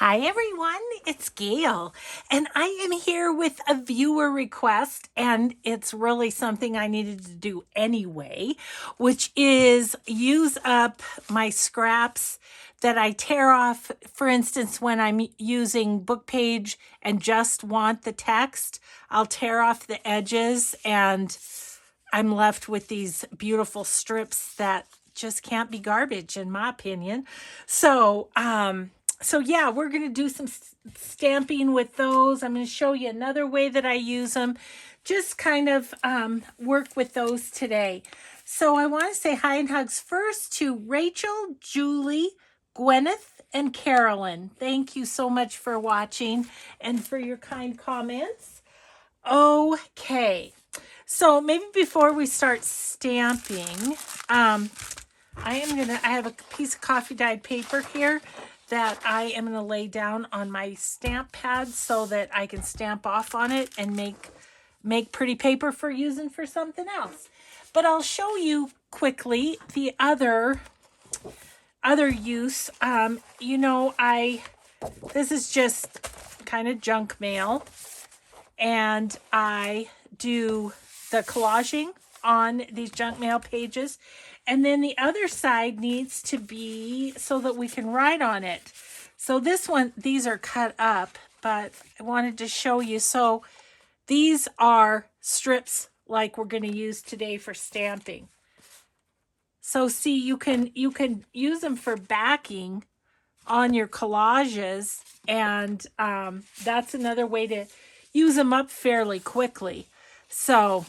Hi everyone, it's Gail, and I am here with a viewer request, and it's really something I needed to do anyway, which is use up my scraps that I tear off. For instance, when I'm using book page and just want the text, I'll tear off the edges and I'm left with these beautiful strips that just can't be garbage in my opinion. So yeah, we're going to do some stamping with those. I'm going to show you another way that I use them. Just kind of work with those today. So I want to say hi and hugs first to Rachel, Julie, Gwyneth, and Carolyn. Thank you so much for watching and for your kind comments. Okay. So maybe before we start stamping, I have a piece of coffee dyed paper here that I am gonna lay down on my stamp pad so that I can stamp off on it and make pretty paper for using for something else. But I'll show you quickly the other use. This is just kind of junk mail, and I do the collaging on these junk mail pages. And then the other side needs to be so that we can write on it. So these are cut up, but I wanted to show you. So these are strips like we're going to use today for stamping. So see, you can use them for backing on your collages, and that's another way to use them up fairly quickly. So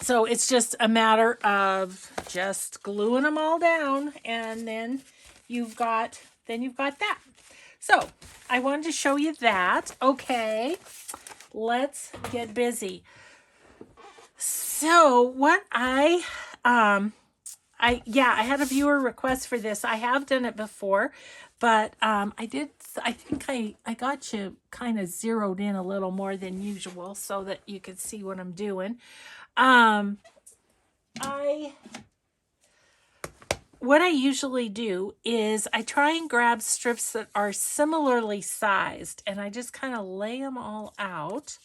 it's just a matter of just gluing them all down, and then you've got that. So I wanted to show you that. Okay, let's get busy. So what I had a viewer request for this. I have done it before, but I think I got you kind of zeroed in a little more than usual so that you could see what I'm doing. What I usually do is I try and grab strips that are similarly sized, and I just kind of lay them all out,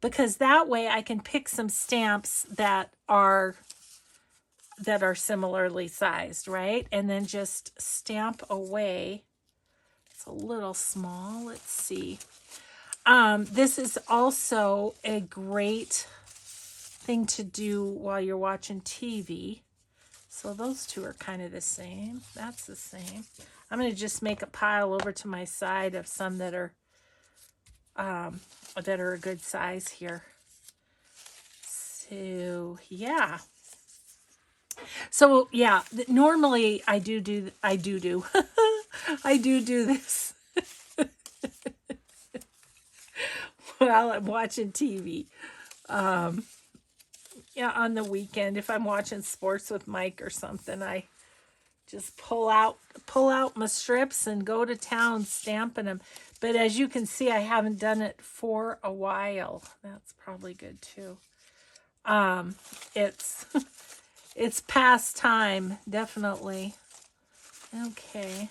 because that way I can pick some stamps that are similarly sized, right? And then just stamp away. It's a little small. Let's see. This is also a great thing to do while you're watching TV. So those two are kind of the same. That's the same. I'm going to just make a pile over to my side of some that are a good size here. So yeah. So yeah, normally I do I do this while I'm watching TV. Yeah, on the weekend, if I'm watching sports with Mike or something, I just pull out my strips and go to town stamping them. But as you can see, I haven't done it for a while. That's probably good too. It's past time, definitely. Okay,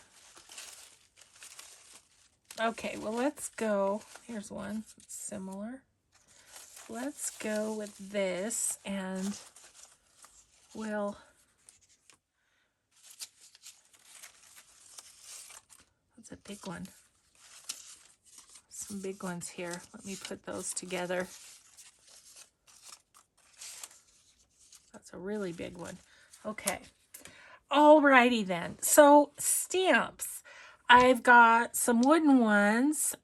well, let's go. Here's one that's similar. Let's go with this, and that's a big one. Some big ones here. Let me put those together. That's a really big one. Okay. Alrighty then. So stamps. I've got some wooden ones.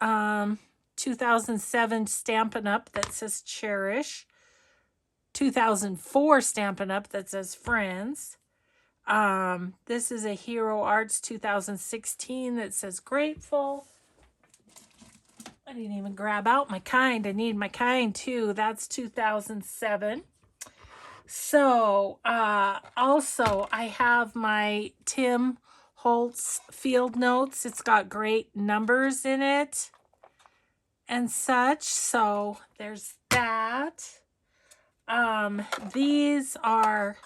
2007 Stampin' Up! That says Cherish. 2004 Stampin' Up! That says Friends. This is a Hero Arts 2016 that says Grateful. I didn't even grab out my kind. I need my kind too. That's 2007. So, also I have my Tim Holtz field notes. It's got great numbers in it and such. So there's that. These are,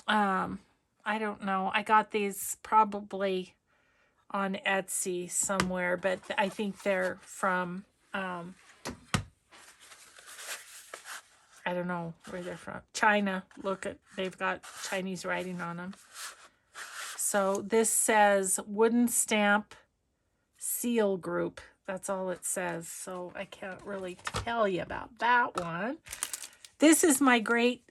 I don't know. I got these probably on Etsy somewhere, but I think they're from, I don't know where they're from. China. Look at, they've got Chinese writing on them. So this says wooden stamp seal group. That's all it says. So I can't really tell you about that one. This is my great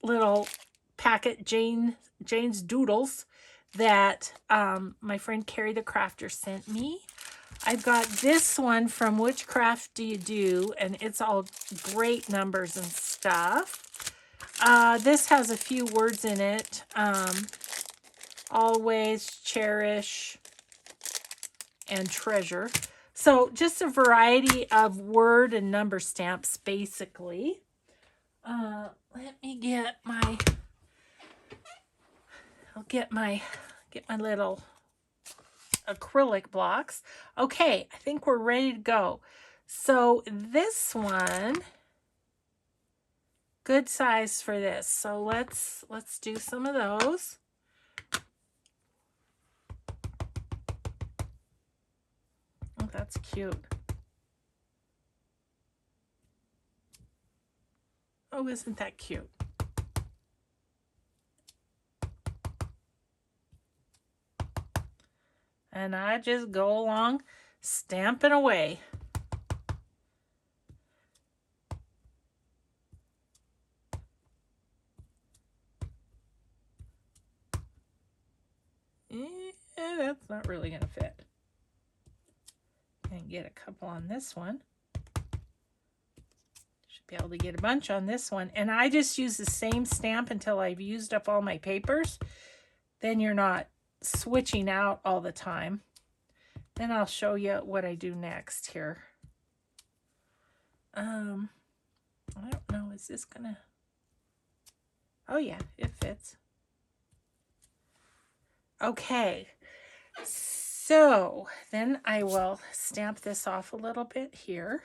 little packet, Jane's Doodles, that my friend Carrie the Crafter sent me. I've got this one from Which Craft Do You Do? And it's all great numbers and stuff. This has a few words in it. Always, cherish, and treasure. So just a variety of word and number stamps, basically. Let me get my, I'll get my little acrylic blocks. Okay, I think we're ready to go. So this one, good size for this. So let's do some of those. Oh, that's cute. Oh, isn't that cute? And I just go along stamping away. That's not really going to fit. And get a couple on this one. Should be able to get a bunch on this one. And I just use the same stamp until I've used up all my papers. Then you're not switching out all the time. Then I'll show you what I do next here. I don't know, is this gonna, oh yeah, it fits. Okay, so then I will stamp this off a little bit here.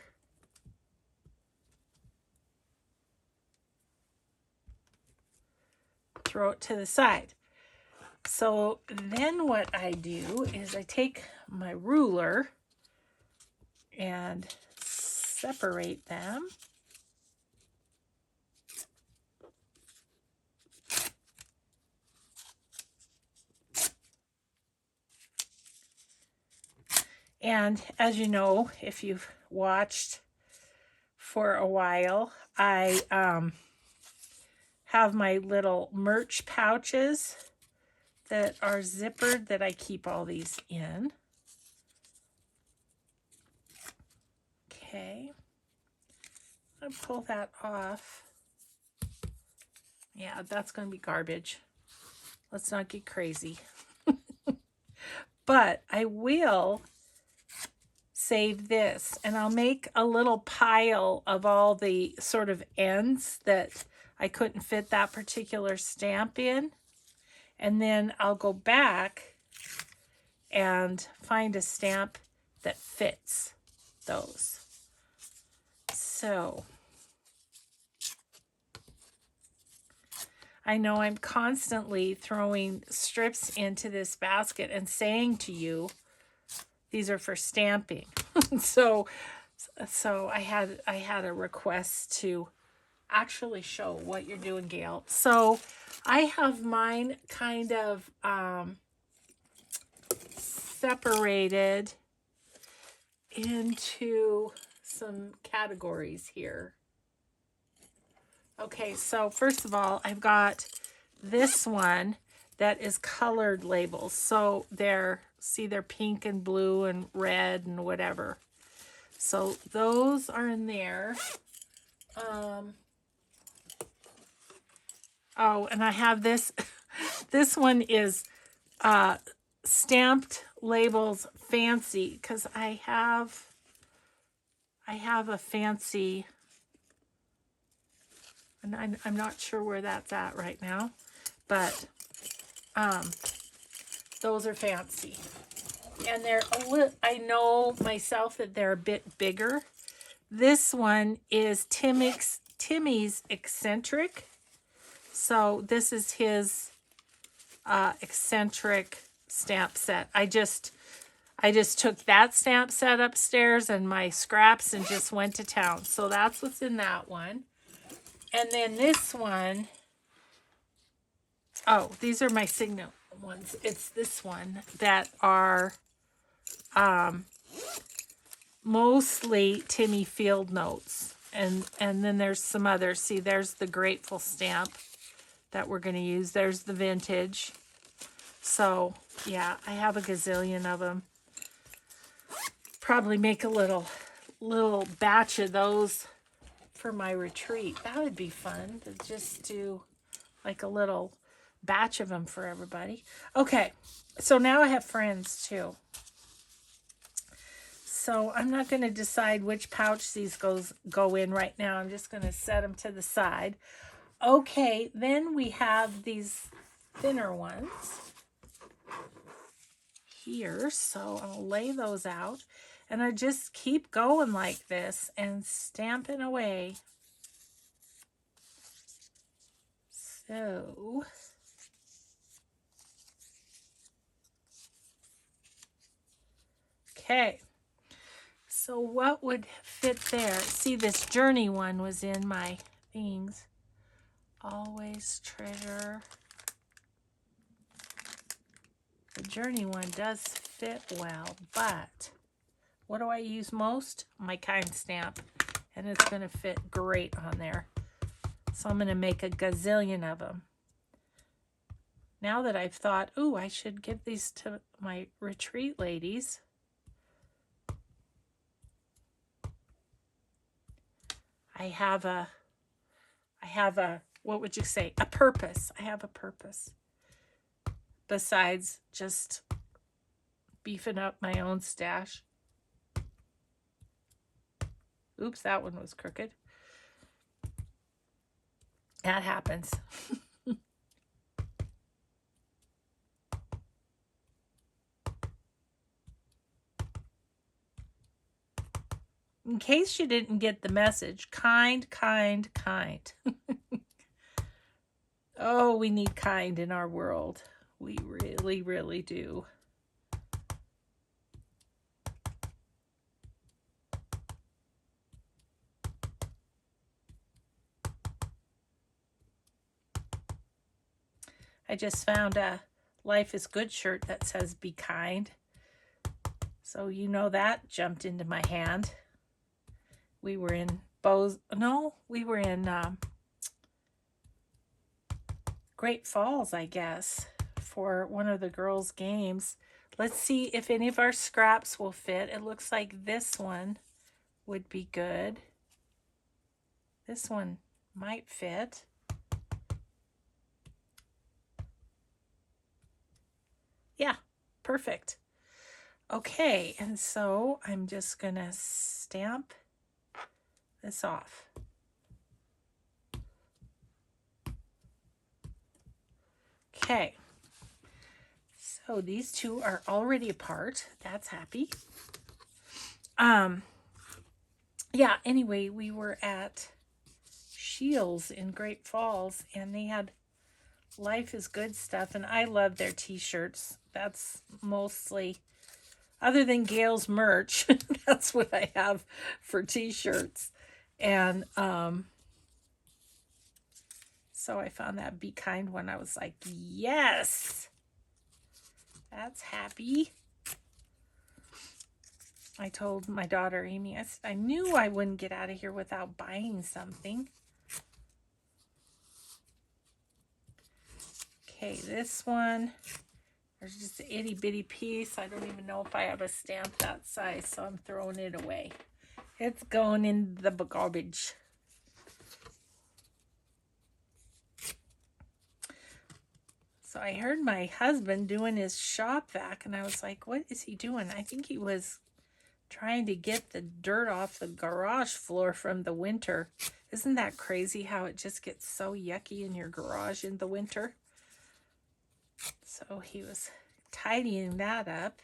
Throw it to the side. So then what I do is I take my ruler and separate them. And as you know, if you've watched for a while, I have my little merch pouches that are zippered that I keep all these in. Okay, I'll pull that off. Yeah, that's going to be garbage. Let's not get crazy. But I will save this, and I'll make a little pile of all the sort of ends that I couldn't fit that particular stamp in. And then I'll go back and find a stamp that fits those. So I know I'm constantly throwing strips into this basket and saying to you, these are for stamping. so I had a request to actually show what you're doing, Gail. So I have mine kind of separated into some categories here. Okay, so first of all, I've got this one that is colored labels. So they're pink and blue and red and whatever. So those are in there. Oh, and I have this. This one is stamped labels fancy, because I have a fancy, and I'm not sure where that's at right now, but those are fancy. And they're a little, I know myself that they're a bit bigger. This one is Timmy's Eccentric. So this is his eccentric stamp set. I just took that stamp set upstairs and my scraps and just went to town. So that's what's in that one. And then this one, oh, these are my Signo ones. It's this one that are mostly Timmy Field notes. And then there's some others. See, there's the Grateful stamp that we're going to use. There's the vintage. So, yeah, I have a gazillion of them. Probably make a little batch of those for my retreat. That would be fun to just do like a little batch of them for everybody. Okay, so now I have friends too. So I'm not going to decide which pouch these go in right now. I'm just going to set them to the side. Okay, then we have these thinner ones here. So I'll lay those out. And I just keep going like this and stamping away. So... okay. So what would fit there? See, this Journey one was in my things. Always treasure. The Journey one does fit well, but what do I use most? My kind stamp. And it's going to fit great on there. So I'm going to make a gazillion of them. Now that I've thought, ooh, I should give these to my retreat ladies. I have a, what would you say? A purpose. I have a purpose. Besides just beefing up my own stash. Oops, that one was crooked. That happens. In case you didn't get the message, kind, kind, kind. Oh, we need kind in our world. We really, really do. I just found a Life is Good shirt that says be kind. So you know that jumped into my hand. We were in Great Falls, I guess, for one of the girls' games. Let's see if any of our scraps will fit. It looks like this one would be good. This one might fit. Yeah, perfect. Okay, and so I'm just going to stamp this off. Okay, so these two are already apart. That's happy. Yeah, anyway, we were at Shields in Great Falls, and they had Life is Good stuff, and I love their t-shirts. That's mostly, other than Gail's merch, that's what I have for t-shirts. And so I found that Be Kind one. I was like, yes, that's happy. I told my daughter Amy, I knew I wouldn't get out of here without buying something. Okay, this one, there's just an itty bitty piece. I don't even know if I have a stamp that size, so I'm throwing it away. It's going in the garbage. So I heard my husband doing his shop vac, and I was like, what is he doing? I think he was trying to get the dirt off the garage floor from the winter. Isn't that crazy how it just gets so yucky in your garage in the winter? So he was tidying that up.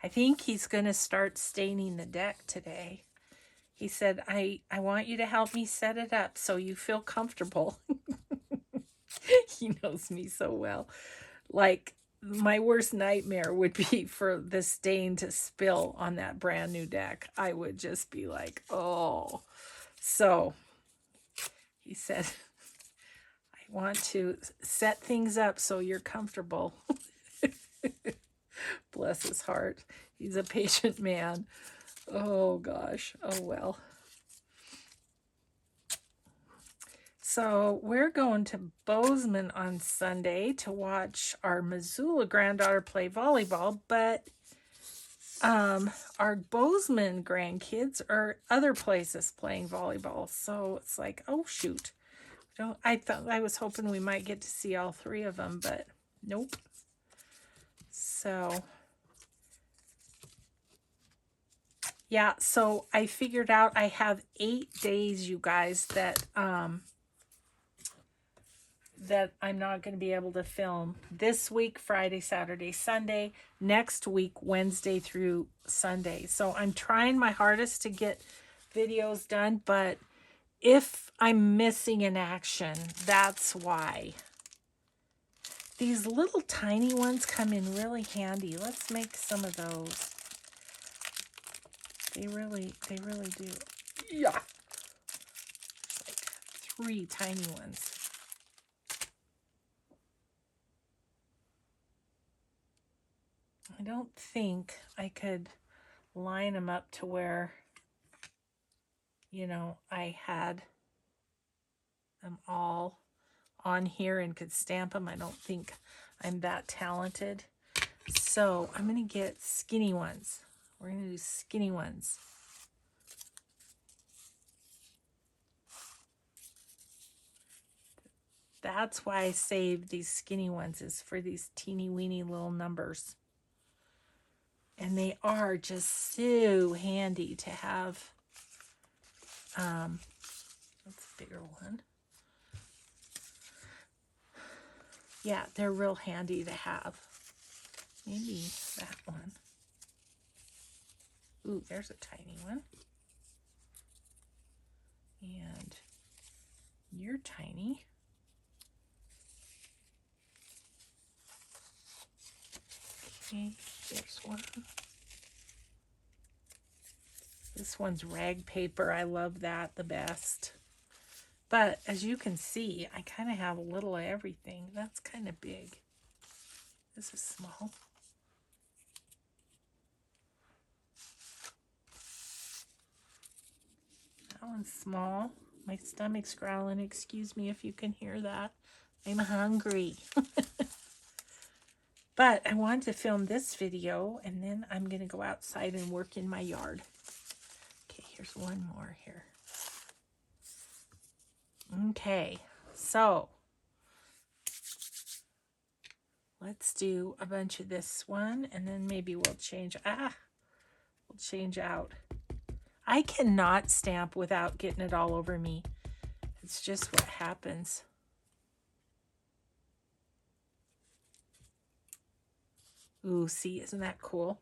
I think he's going to start staining the deck today. He said, I want you to help me set it up so you feel comfortable. He knows me so well. Like, my worst nightmare would be for the stain to spill on that brand new deck. I would just be like, oh. So he said, I want to set things up so you're comfortable. Bless his heart. He's a patient man. Oh gosh. Oh well. So we're going to Bozeman on Sunday to watch our Missoula granddaughter play volleyball, but our Bozeman grandkids are other places playing volleyball. So it's like, oh shoot. I was hoping we might get to see all three of them, but nope. So yeah, so I figured out I have 8 days, you guys, that that I'm not going to be able to film. This week, Friday, Saturday, Sunday. Next week, Wednesday through Sunday. So I'm trying my hardest to get videos done, but if I'm missing an action, that's why. These little tiny ones come in really handy. Let's make some of those. They really do. Yeah. Like 3 tiny ones. I don't think I could line them up to where, you know, I had them all on here and could stamp them. I don't think I'm that talented. So I'm going to get skinny ones. We're going to do skinny ones. That's why I saved these skinny ones, is for these teeny weeny little numbers. And they are just so handy to have. That's a bigger one. Yeah, they're real handy to have. Maybe that one. Ooh, there's a tiny one. And you're tiny. Okay, there's one. This one's rag paper. I love that the best. But as you can see, I kind of have a little of everything. That's kind of big. This is small. That one's small. My stomach's growling. Excuse me if you can hear that. I'm hungry. But I wanted to film this video, and then I'm going to go outside and work in my yard. Okay, here's one more here. Okay, so let's do a bunch of this one, and then maybe we'll change. We'll change out. I cannot stamp without getting it all over me. It's just what happens. Ooh, see, isn't that cool?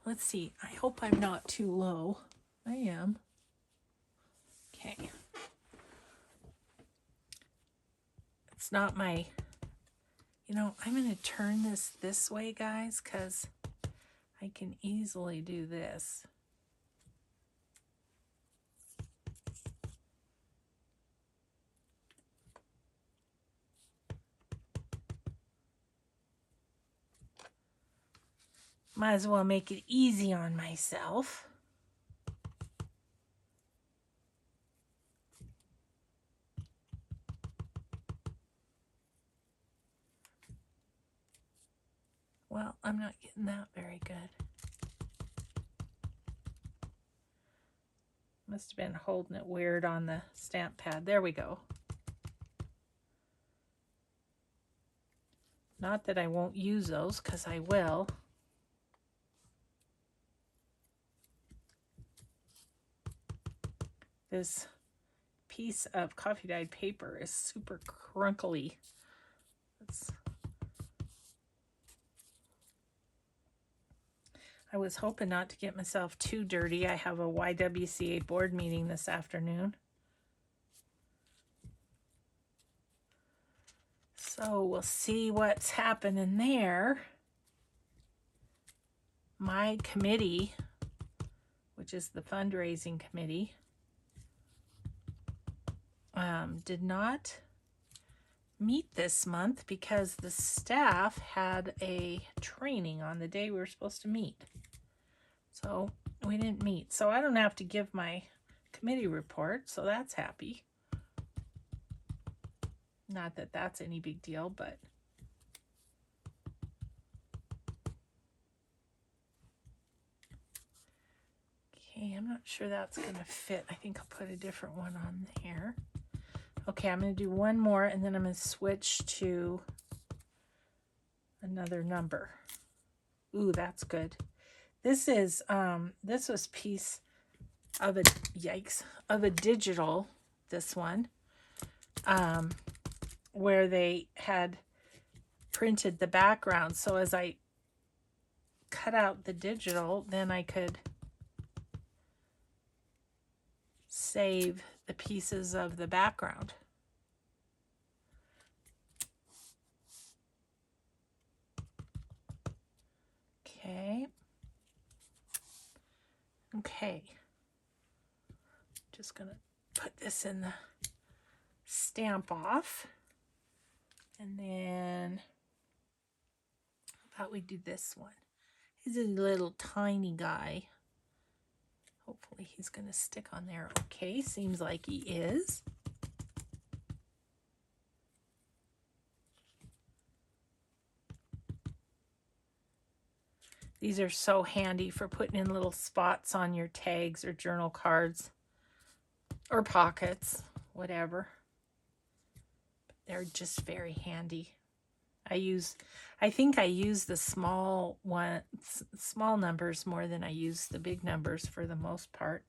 Let's see. I hope I'm not too low. I am. Okay. It's not my, you know, I'm going to turn this way, guys, because I can easily do this. Might as well make it easy on myself. Well, I'm not getting that very good. Must have been holding it weird on the stamp pad. There we go. Not that I won't use those, because I will. This piece of coffee dyed paper is super crunkly. I was hoping not to get myself too dirty. I have a YWCA board meeting this afternoon. So we'll see what's happening there. My committee, which is the fundraising committee, did not meet this month because the staff had a training on the day we were supposed to meet. So we didn't meet. So I don't have to give my committee report, so that's happy. Not that that's any big deal, but okay, I'm not sure that's going to fit. I think I'll put a different one on there. Okay, I'm going to do one more, and then I'm going to switch to another number. Ooh, that's good. This is this was piece of a of a digital, this one, where they had printed the background. So as I cut out the digital, then I could save the pieces of the background. Okay. Okay. Just gonna put this in the stamp off. And then how about we do this one? He's a little tiny guy. Hopefully he's going to stick on there okay. Seems like he is. These are so handy for putting in little spots on your tags or journal cards or pockets, whatever. They're just very handy. I think I use the small numbers more than I use the big numbers for the most part.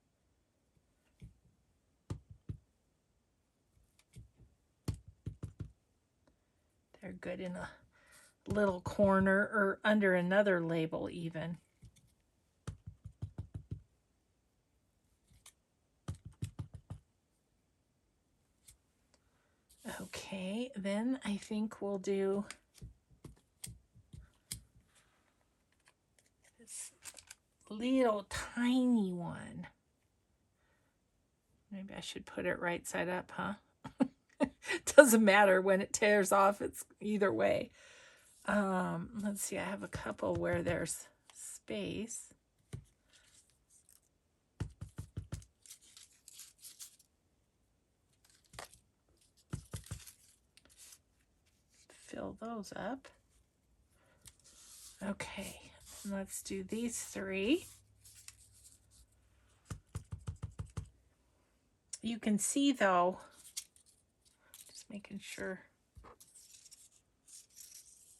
They're good in a little corner or under another label even. Okay, then I think we'll do this little tiny one. Maybe I should put it right side up, huh? Doesn't matter when it tears off, it's either way. Let's see, I have a couple where there's space. Fill those up. Okay, let's do these three. You can see though, just making sure,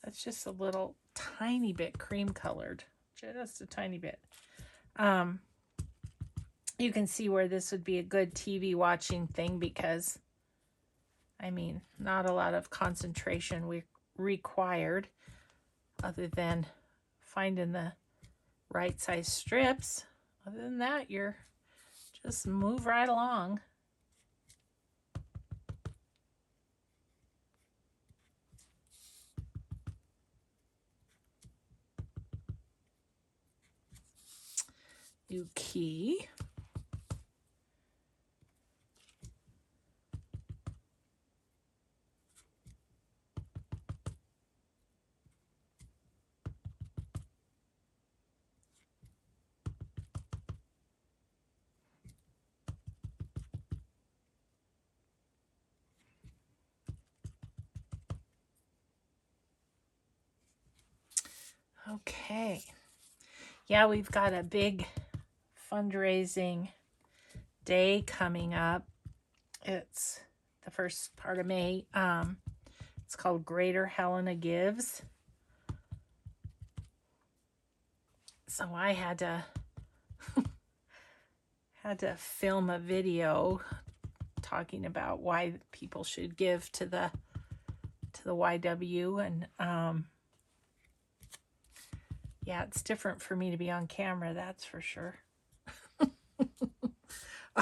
that's just a little tiny bit cream colored, just a tiny bit. You can see where this would be a good TV watching thing because, I mean, not a lot of concentration required other than finding the right size strips. Other than that, you're just move right along. Do key. Okay. Yeah, we've got a big fundraising day coming up. It's the first part of May. It's called Greater Helena Gives. So I had to film a video talking about why people should give to the YW, and yeah, it's different for me to be on camera, that's for sure.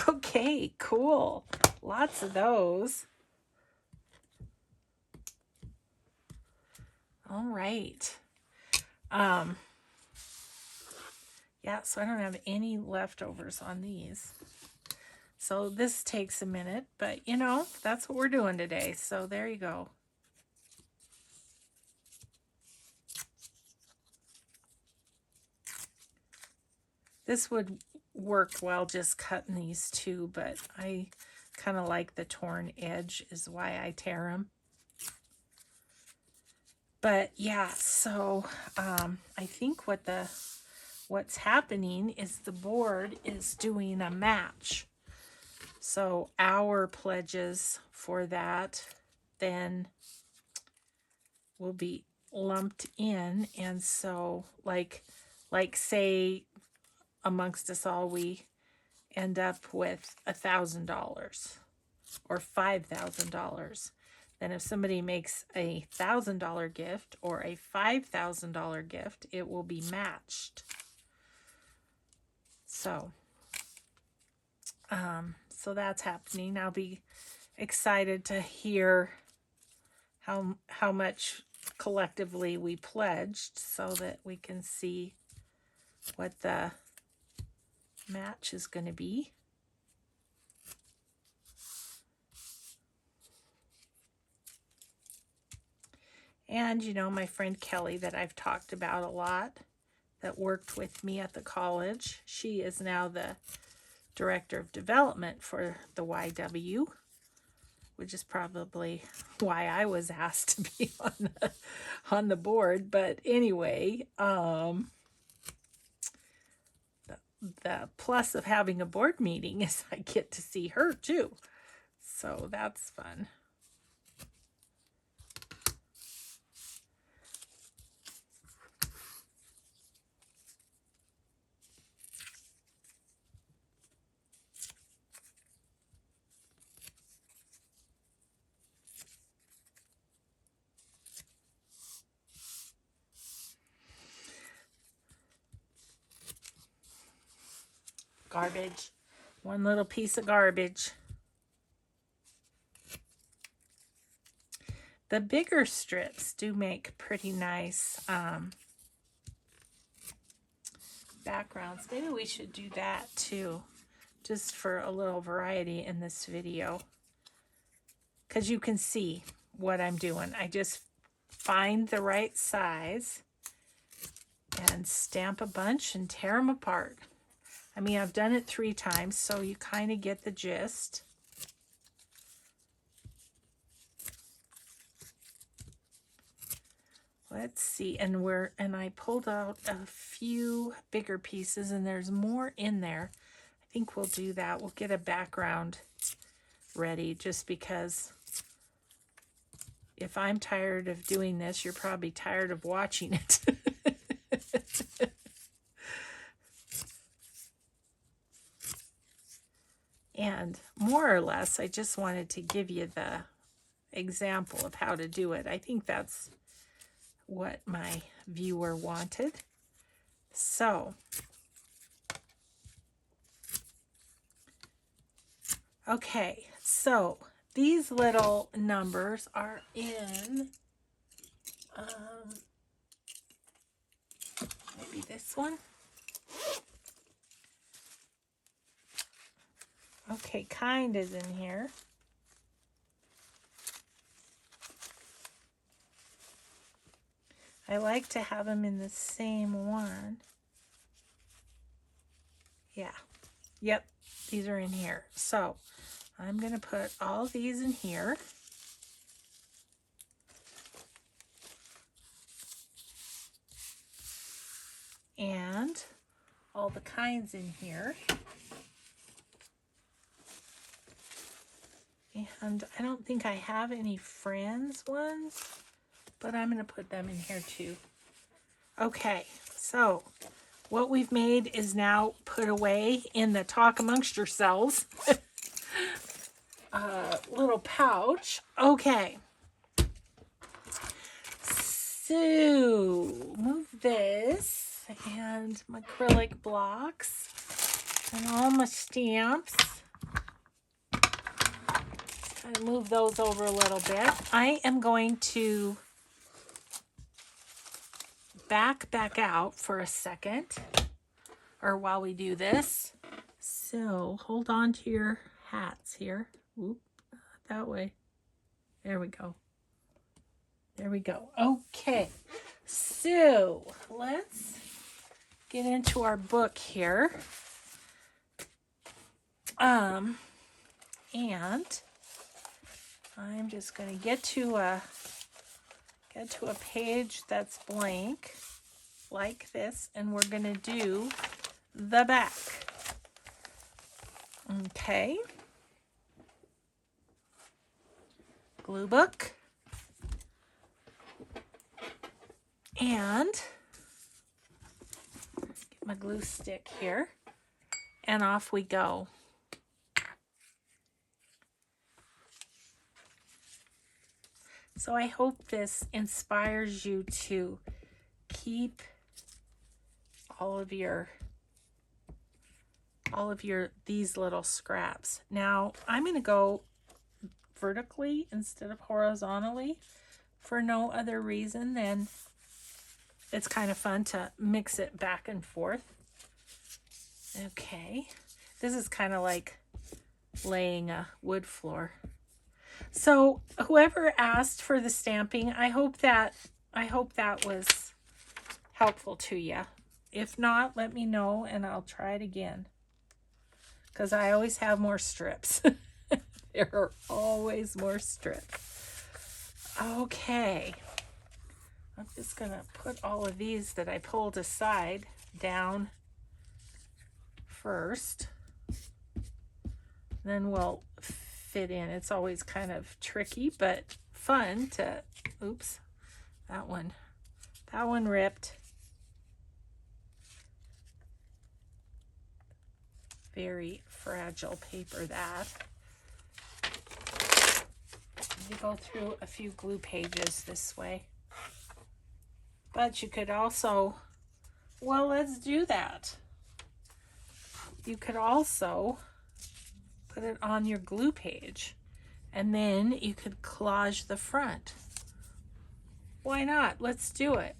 Okay, cool. Lots of those. All right. Yeah, so I don't have any leftovers on these. So this takes a minute, but you know, that's what we're doing today. So there you go. This would work well just cutting these two, but I kind of like the torn edge is why I tear them. But yeah, so I think what's happening is the board is doing a match. So our pledges for that then will be lumped in, and so like say amongst us all we end up with $1,000 or $5,000. Then if somebody makes a $1,000 gift or a $5,000 gift, it will be matched. So so that's happening. I'll be excited to hear how much collectively we pledged so that we can see what the match is going to be. And you know, my friend Kelly that I've talked about a lot that worked with me at the college, she is now the director of development for the YW, which is probably why I was asked to be on the board. But anyway, the plus of having a board meeting is I get to see her too. So that's fun. Garbage. One little piece of garbage. The bigger strips do make pretty nice backgrounds. Maybe we should do that too, just for a little variety in this video. Because you can see what I'm doing. I just find the right size and stamp a bunch and tear them apart. I mean, I've done it 3 times, so you kind of get the gist. Let's see, and I pulled out a few bigger pieces, and there's more in there. I think we'll do that. We'll get a background ready, just because if I'm tired of doing this, you're probably tired of watching it. And more or less, I just wanted to give you the example of how to do it. I think that's what my viewer wanted. So, okay, so these little numbers are in, maybe this one. Okay, kind is in here. I like to have them in the same one. Yeah. Yep, these are in here. So I'm going to put all these in here. And all the kinds in here. And I don't think I have any friends ones, but I'm going to put them in here too. Okay, so what we've made is now put away in the talk amongst yourselves little pouch. Okay, so move this and my acrylic blocks and all my stamps. Kind of move those over a little bit. I am going to back out for a second, or while we do this. So hold on to your hats here. Whoop, that way. There we go. There we go. Okay, so let's get into our book here. And I'm just going to get to a page that's blank like this, and we're going to do the back. Okay. Glue book. And get my glue stick here, and off we go. So I hope this inspires you to keep all of these little scraps. Now I'm going to go vertically instead of horizontally for no other reason than it's kind of fun to mix it back and forth. Okay, this is kind of like laying a wood floor. So whoever asked for the stamping, I hope that was helpful to you. If not, let me know and I'll try it again, because I always have more strips. There are always more strips. Okay, I'm just gonna put all of these that I pulled aside down first, then we'll fit in. It's always kind of tricky but fun to, oops, that one ripped. Very fragile paper, that. You go through a few glue pages this way, but you could also, well, let's do that. You could also put it on your glue page, and then you could collage the front. Why not? Let's do it.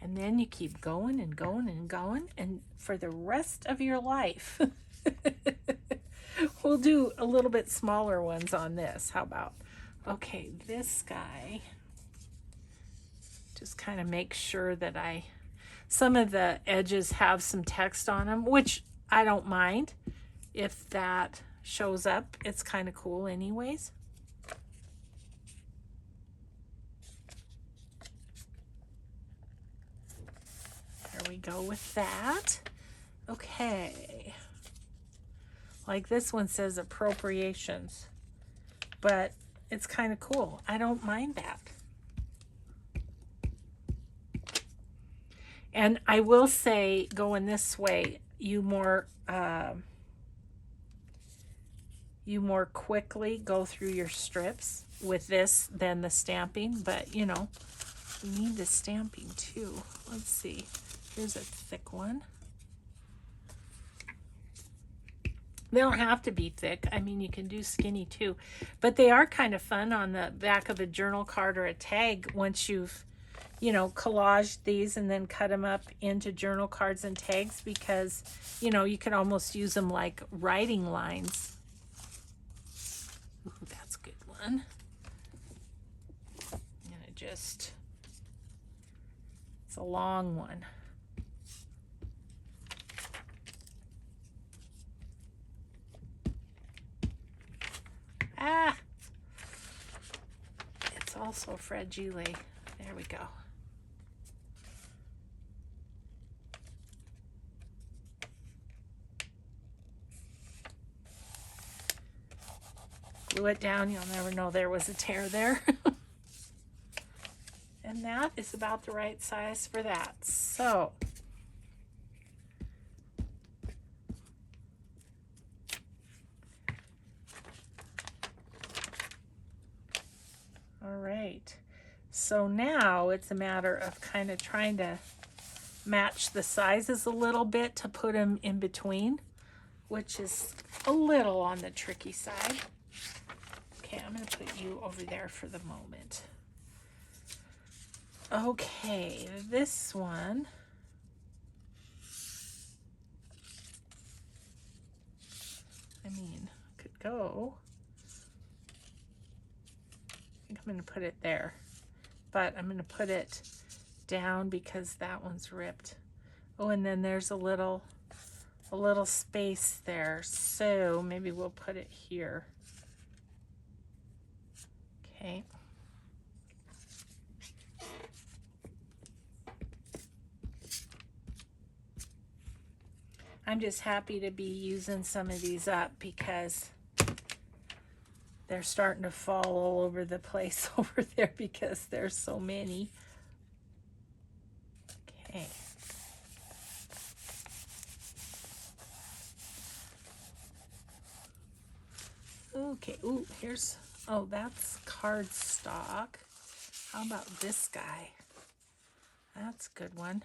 And then you keep going and going and going, and for the rest of your life, we'll do a little bit smaller ones on this. How about? Okay, this guy, just kind of make sure that some of the edges have some text on them, which I don't mind if that shows up. It's kind of cool anyways. There we go with that. Okay. Like this one says appropriations, but it's kind of cool. I don't mind that. And I will say, going this way, you more quickly go through your strips with this than the stamping, but you know, we need the stamping too. Let's see. Here's a thick one. They don't have to be thick. I mean, you can do skinny too, but they are kind of fun on the back of a journal card or a tag once you've, you know, collaged these and then cut them up into journal cards and tags, because, you know, you can almost use them like writing lines. Ooh, that's a good one. I'm gonna just, it's a long one. Ah, it's also fragile. There we go. Glue it down, you'll never know there was a tear there. And that is about the right size for that. So all right, so now it's a matter of kind of trying to match the sizes a little bit to put them in between, which is a little on the tricky side. Okay, I'm going to put put you over there for the moment. Okay, this one. I mean, could go. I think I'm going to put it there, but I'm going to put it down because that one's ripped. Oh, and then there's a little space there, so maybe we'll put it here. Okay. I'm just happy to be using some of these up because they're starting to fall all over the place over there because there's so many. Okay. Okay, ooh, here's, oh, that's cardstock. How about this guy? That's a good one.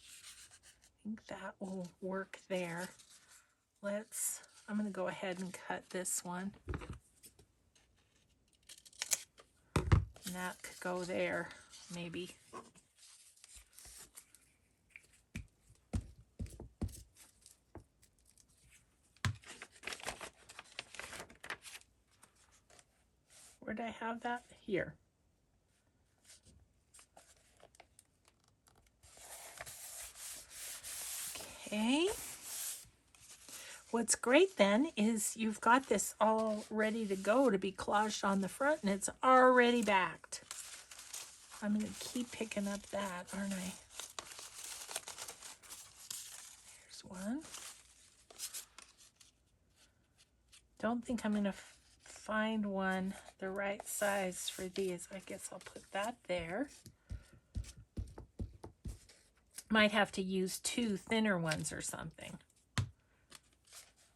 I think that will work there. I'm going to go ahead and cut this one. And that could go there, maybe. Where did I have that? Here. Okay. What's great then is you've got this all ready to go to be collaged on the front, and it's already backed. I'm going to keep picking up that, aren't I? Here's one. Don't think I'm going to find one the right size for these. I guess I'll put that there. Might have to use 2 thinner ones or something.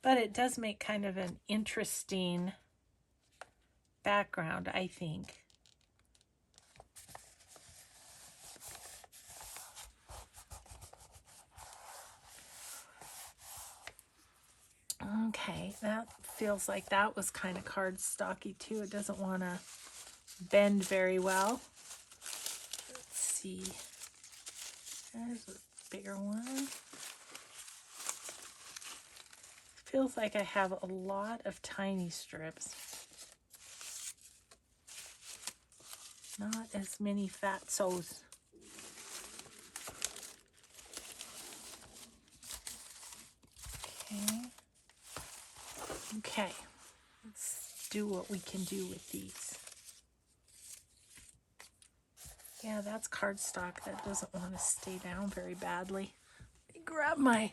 But it does make kind of an interesting background, I think. Okay, that feels like that was kind of cardstocky too. It doesn't want to bend very well. Let's see. There's a bigger one. Feels like I have a lot of tiny strips. Not as many fatsos. Okay. Okay. Let's do what we can do with these. Yeah, that's cardstock. That doesn't want to stay down very badly. Let me grab my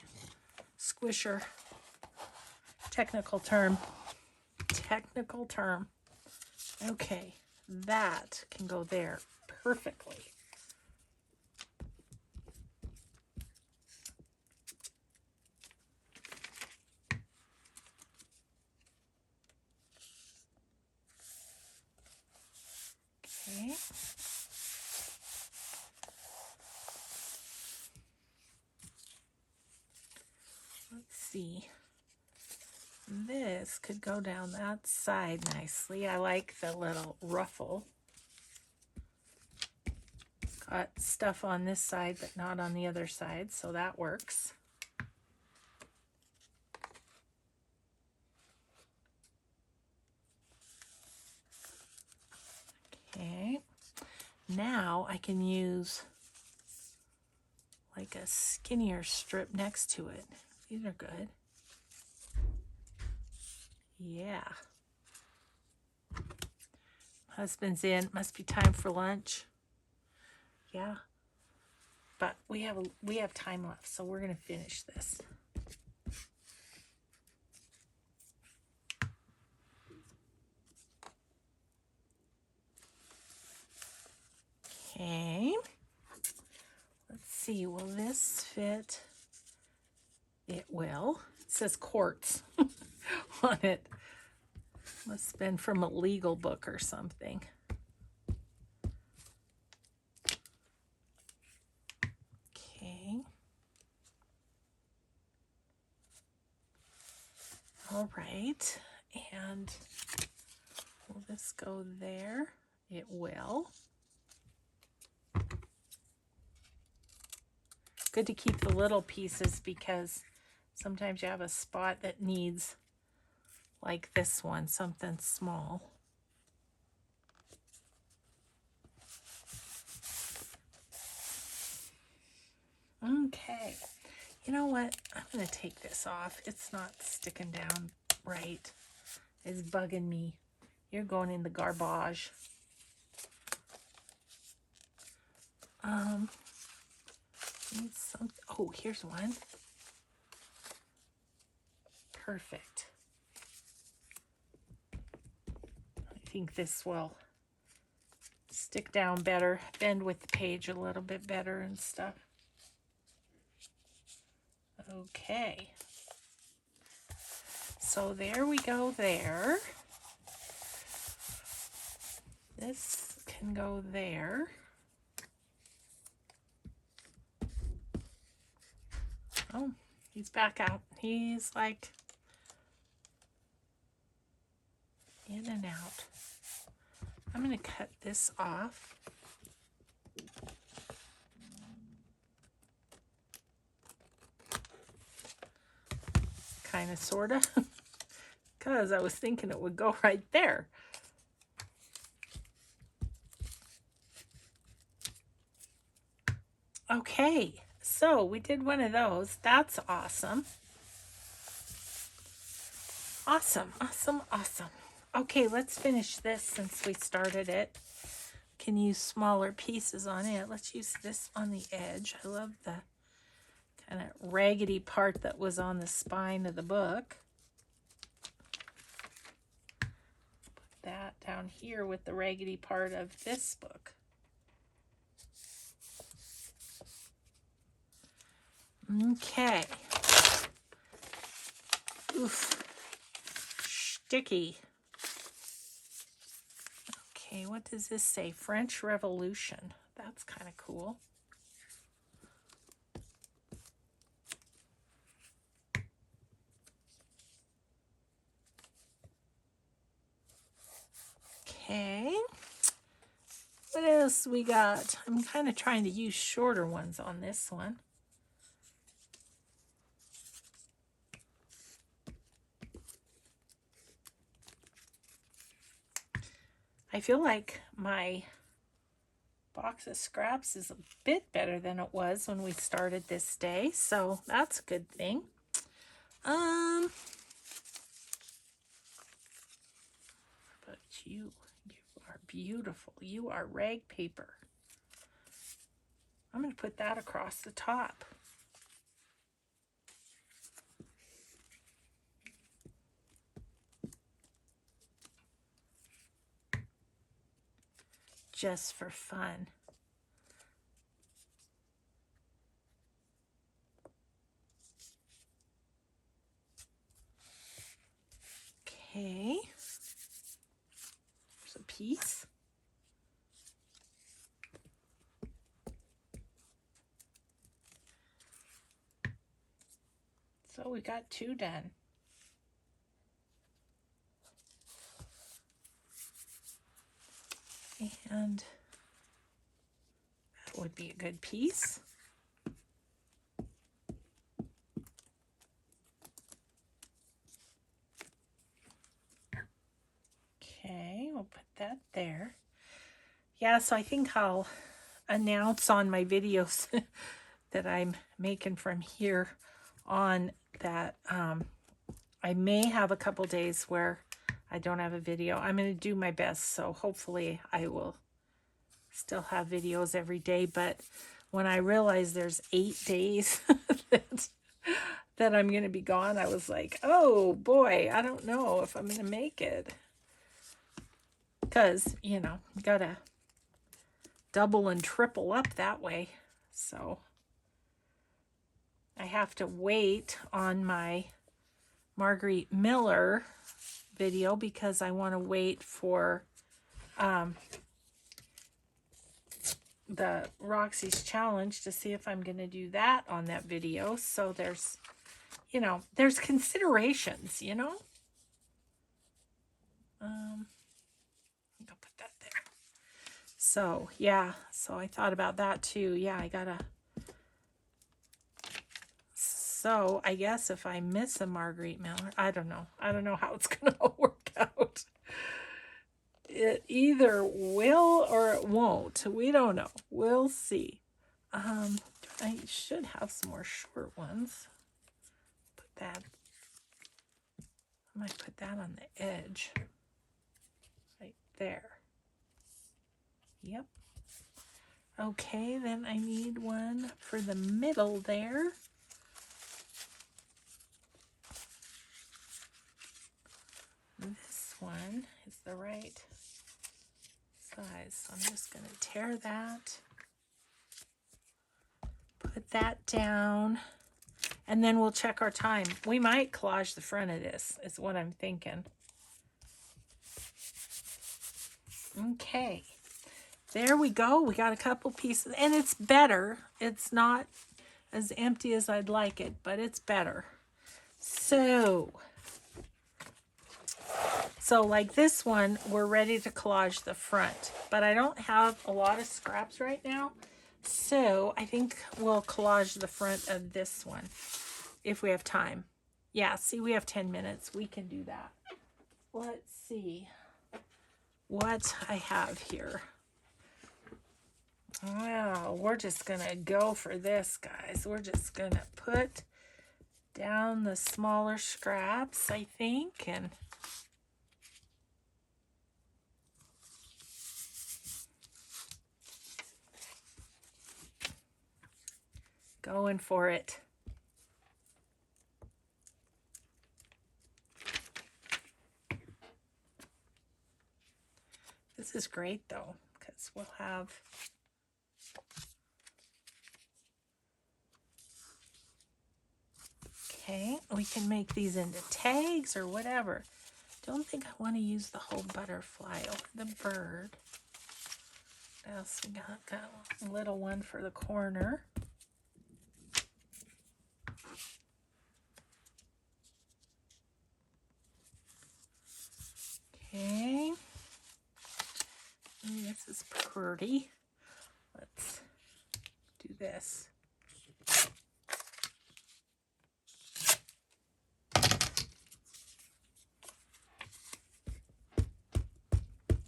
squisher. Technical term. Technical term. Okay, that can go there perfectly. Okay. Let's see. This could go down that side nicely. I like the little ruffle. Got stuff on this side, but not on the other side, so that works. Okay. Now I can use like a skinnier strip next to it. These are good. Yeah. Husband's in. Must be time for lunch. Yeah. But we have time left, so we're going to finish this. Okay. Let's see. Will this fit? It will. It says quartz on it. Must have been from a legal book or something. Okay. All right. And will this go there? It will. Good to keep the little pieces because sometimes you have a spot that needs, like this one, something small. Okay, you know what? I'm going to take this off. It's not sticking down right. It's bugging me. You're going in the garbage. Need some. Oh, here's one. Perfect. I think this will stick down better, bend with the page a little bit better and stuff. Okay. So there we go there. This can go there. Oh, he's back out. He's like in and out. I'm going to cut this off. Kind of, sort of. Because I was thinking it would go right there. Okay, so we did one of those. That's awesome. Awesome, awesome, awesome. Okay, let's finish this since we started it. Can use smaller pieces on it. Let's use this on the edge. I love the kind of raggedy part that was on the spine of the book. Put that down here with the raggedy part of this book. Okay. Oof. Sticky. Okay, what does this say? French Revolution. That's kind of cool. Okay. What else we got? I'm kind of trying to use shorter ones on this one. I feel like my box of scraps is a bit better than it was when we started this day, so that's a good thing. But you are beautiful. You are rag paper. I'm going to put that across the top. Just for fun. Okay. There's a piece. So we got 2 done. And that would be a good piece. Okay, we'll put that there. Yeah, so I think I'll announce on my videos that I'm making from here on that I may have a couple days where I don't have a video. I'm going to do my best, so hopefully I will still have videos every day. But when I realized there's 8 days that I'm going to be gone, I was like, oh boy, I don't know if I'm going to make it. Because, you know, you got to double and triple up that way. So I have to wait on my Marguerite Miller video because I want to wait for the Roxy's challenge to see if I'm going to do that on that video. So there's, you know, there's considerations, you know. So, yeah, so I thought about that too. Yeah, I gotta. So, I guess if I miss a Marguerite Miller, I don't know. I don't know how it's gonna work out. It either will or it won't. We don't know. We'll see. I should have some more short ones. Put that. I might put that on the edge. Right there. Yep. Okay, then I need one for the middle there. This one is the right size. So I'm just going to tear that. Put that down. And then we'll check our time. We might collage the front of this, is what I'm thinking. Okay. There we go. We got a couple pieces. And it's better. It's not as empty as I'd like it, but it's better. So like this one, we're ready to collage the front. But I don't have a lot of scraps right now. So I think we'll collage the front of this one if we have time. Yeah, see, we have 10 minutes. We can do that. Let's see what I have here. Well, we're just going to go for this, guys. We're just going to put down the smaller scraps, I think, and going for it. This is great, though, because we'll have... Okay, we can make these into tags or whatever. Don't think I want to use the whole butterfly or the bird. What else we got? Got a little one for the corner. Okay. This is pretty. Let's do this.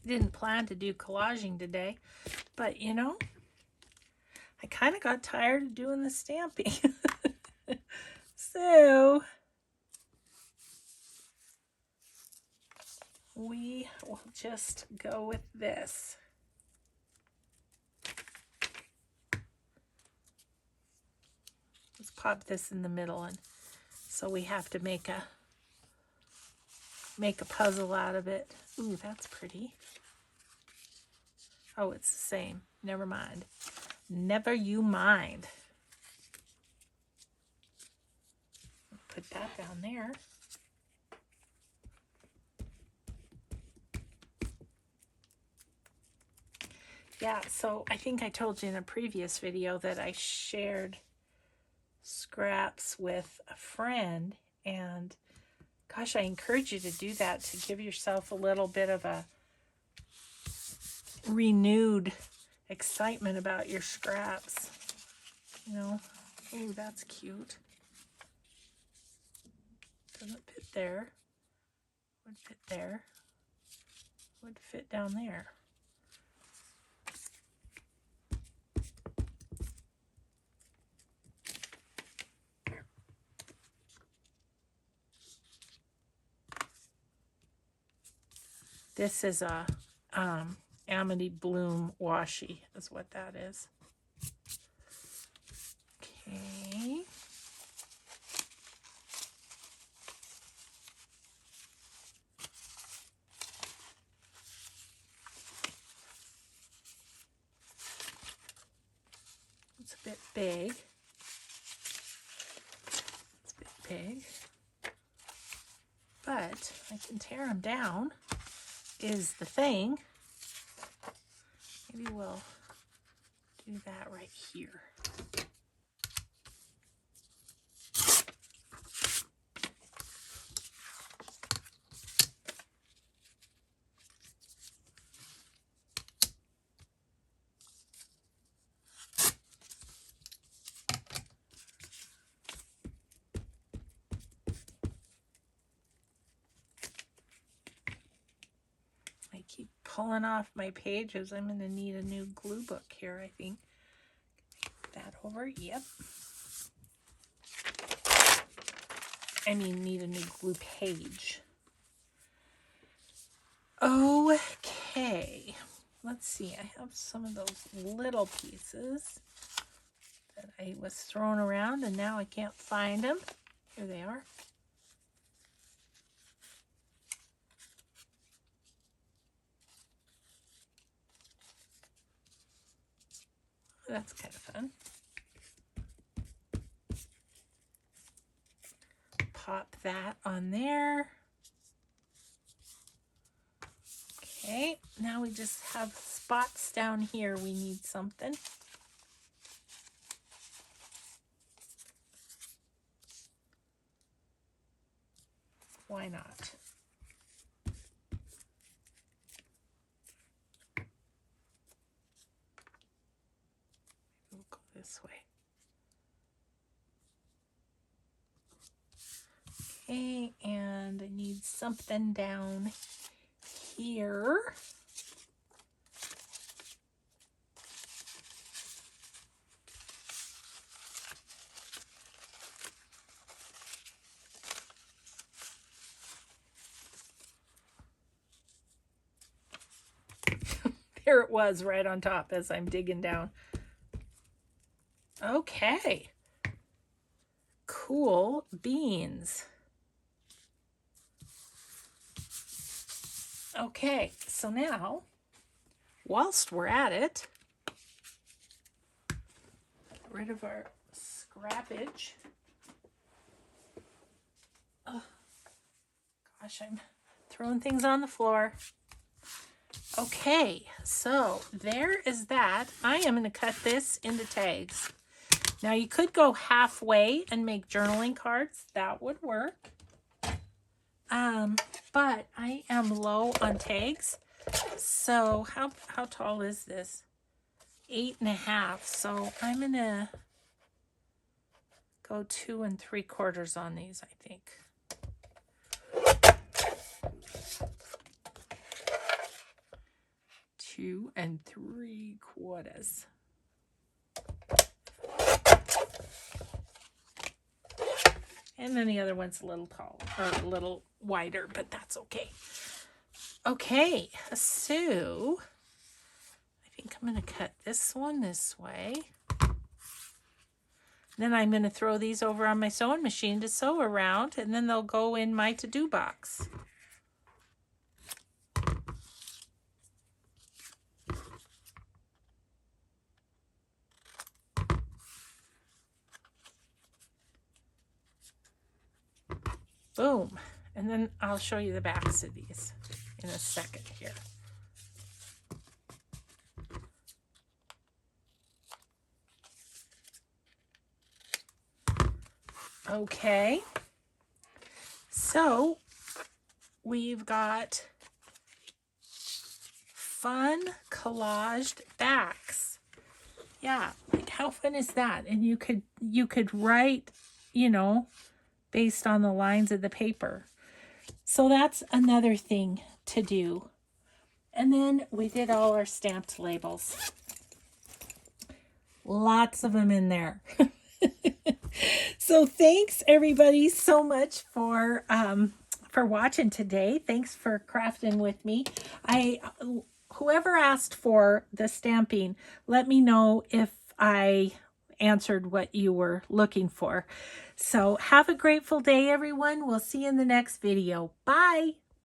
Didn't plan to do collaging today, but you know, I kind of got tired of doing the stamping. So we will just go with this. Let's pop this in the middle, and so we have to make a puzzle out of it. Ooh, that's pretty. Oh, it's the same. Never mind. Never you mind. Put that down there. Yeah, so I think I told you in a previous video that I shared scraps with a friend, and gosh, I encourage you to do that, to give yourself a little bit of a renewed excitement about your scraps. You know, oh, that's cute. Doesn't fit there. Would fit there. Would fit down there. This is a Amity Bloom washi, is what that is. Okay. It's a bit big. It's a bit big. But I can tear them down, is the thing. Maybe we'll do that right here. keep pulling off my pages. I'm going to need a new glue book here, I think. That over, yep. I mean, need a new glue page. Okay, let's see. I have some of those little pieces that I was throwing around, and now I can't find them. Here they are. That's kind of fun. Pop that on there. Okay, now we just have spots down here. We need something. Why not? We'll go this way. Okay, and I need something down here. There it was right on top as I'm digging down. Okay. Cool beans. Okay, so now, whilst we're at it, get rid of our scrappage. Oh, gosh, I'm throwing things on the floor. Okay, so there is that. I am going to cut this into tags. Now you could go halfway and make journaling cards. That would work. But I am low on tags. So how tall is this? 8.5. So I'm going to go 2 3/4 on these, I think. Two and 3/4. And then the other one's a little tall, or a little wider, but that's okay. Okay, so I think I'm going to cut this one this way. Then I'm going to throw these over on my sewing machine to sew around, and then they'll go in my to-do box. Boom. And then I'll show you the backs of these in a second here. Okay. So we've got fun collaged backs. Yeah, like how fun is that? And you could write, you know, based on the lines of the paper. So that's another thing to do. And then we did all our stamped labels. Lots of them in there. So thanks everybody so much for watching today. Thanks for crafting with me. Whoever asked for the stamping, let me know if I answered what you were looking for. So have a grateful day, everyone. We'll see you in the next video. Bye.